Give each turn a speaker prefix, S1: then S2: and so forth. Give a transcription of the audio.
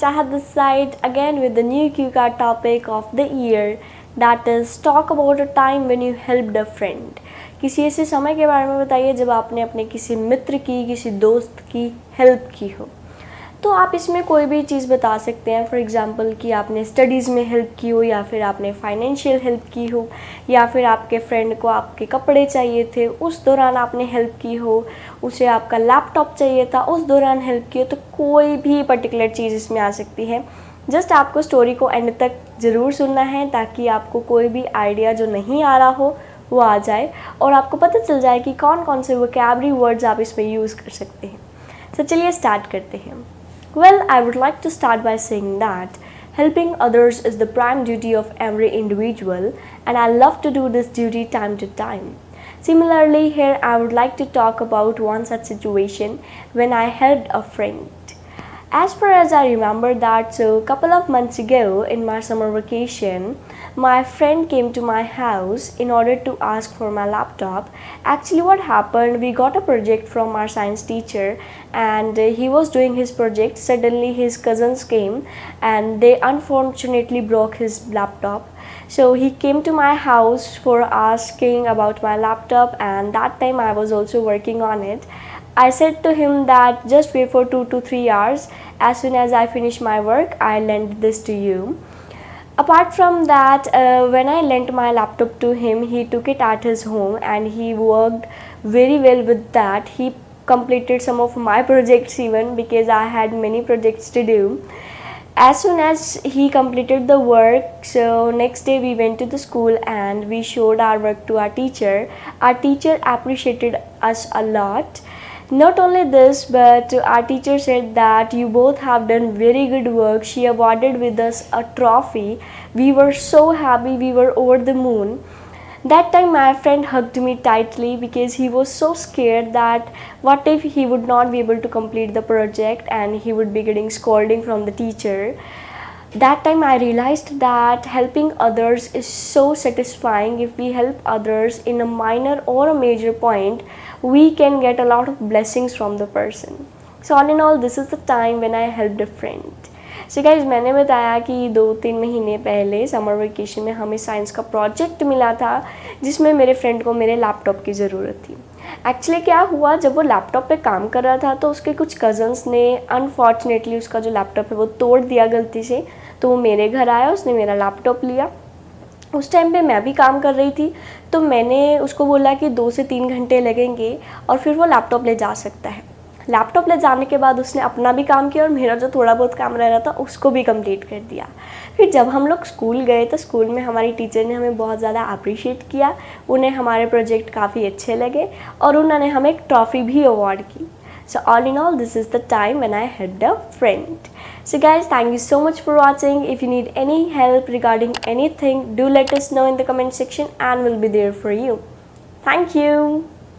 S1: Chahat this side again with the new cue card topic of the year, that is talk about a time when you helped a friend. किसी ऐसे समय के बारे में बताइए जब आपने अपने किसी मित्र की, किसी दोस्त की हेल्प की हो। तो आप इसमें कोई भी चीज़ बता सकते हैं, फॉर एग्ज़ाम्पल कि आपने स्टडीज़ में हेल्प की हो, या फिर आपने फाइनेंशियल हेल्प की हो, या फिर आपके फ्रेंड को आपके कपड़े चाहिए थे उस दौरान आपने हेल्प की हो, उसे आपका लैपटॉप चाहिए था उस दौरान हेल्प की हो। तो कोई भी पर्टिकुलर चीज़ इसमें आ सकती है। जस्ट आपको स्टोरी को एंड तक ज़रूर सुनना है ताकि आपको कोई भी आइडिया जो नहीं आ रहा हो वो आ जाए और आपको पता चल जाए कि कौन कौन से वोकैबुलरी वर्ड्स आप इसमें यूज़ कर सकते हैं। तो चलिए स्टार्ट करते हैं। Well, I would like to start by saying that helping others is the prime duty of every individual, and I love to do this duty time to time. Similarly, here I would like to talk about one such situation when I helped a friend. As far as I remember that, so a couple of months ago in my summer vacation, my friend came to my house in order to ask for my laptop. Actually what happened, we got a project from our science teacher and he was doing his project. Suddenly his cousins came and they unfortunately broke his laptop. So he came to my house for asking about my laptop, and that time I was also working on it. I said to him that just wait for 2 to 3 hours. As soon as I finish my work, I'll lend this to you. Apart from that, when I lent my laptop to him, he took it at his home and he worked very well with that. He completed some of my projects even because I had many projects to do. As soon as he completed the work, so next day we went to the school and we showed our work to our teacher. Our teacher appreciated us a lot. Not only this, but our teacher said that you both have done very good work. She awarded with us a trophy. We were so happy, we were over the moon. That time my friend hugged me tightly because he was so scared that what if he would not be able to complete the project and he would be getting scolding from the teacher. That time I realized that helping others is so satisfying. If we help others in a minor or a major point, we can get a lot of blessings from the person. So all in all, this is the time when I helped a friend. So guys, मैंने बताया कि 2-3 महीने पहले summer vacation में हमें science का project मिला था जिसमें मेरे फ्रेंड को मेरे लैपटॉप की ज़रूरत थी। एक्चुअली क्या हुआ, जब वो लैपटॉप पे काम कर रहा था तो उसके कुछ कज़न्स ने अनफॉर्चुनेटली उसका जो लैपटॉप है वो तोड़ दिया गलती से। तो वो मेरे घर आया, उसने मेरा लैपटॉप लिया। उस टाइम पे मैं भी काम कर रही थी, तो मैंने उसको बोला कि 2 से 3 घंटे लगेंगे और फिर वो लैपटॉप ले जा सकता है। लैपटॉप ले जाने के बाद उसने अपना भी काम किया और मेरा जो थोड़ा बहुत काम रह रहा था उसको भी कंप्लीट कर दिया। फिर जब हम लोग स्कूल गए तो स्कूल में हमारी टीचर ने हमें बहुत ज़्यादा अप्रिशिएट किया। उन्हें हमारे प्रोजेक्ट काफ़ी अच्छे लगे और उन्होंने हमें एक ट्रॉफ़ी भी अवार्ड की। So all in all, this is the time when I helped a friend. So guys, thank you so much for watching. If you need any help regarding anything, do let us know in the comment section and we'll be there for you. Thank you.